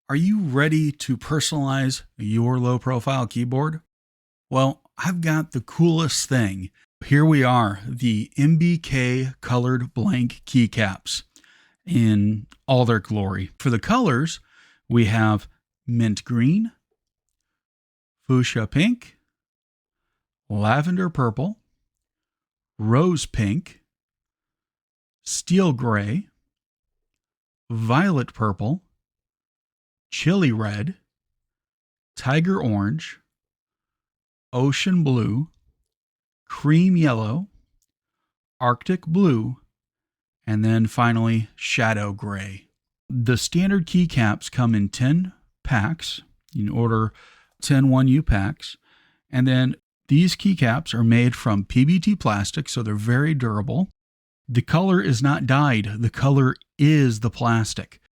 Are you ready to personalize your low profile keyboard? Well, I've got the coolest thing. Here we are, the MBK colored blank keycaps in all their glory. For the colors, we have mint green, fuchsia pink, lavender purple, rose pink, steel gray, violet purple, chili red, tiger orange, ocean blue, cream yellow, arctic blue, and then finally shadow gray. The standard keycaps come in 10 packs. You can order 10 1U packs. And then these keycaps are made from PBT plastic, so they're very durable. The color is not dyed. The color is the plastic.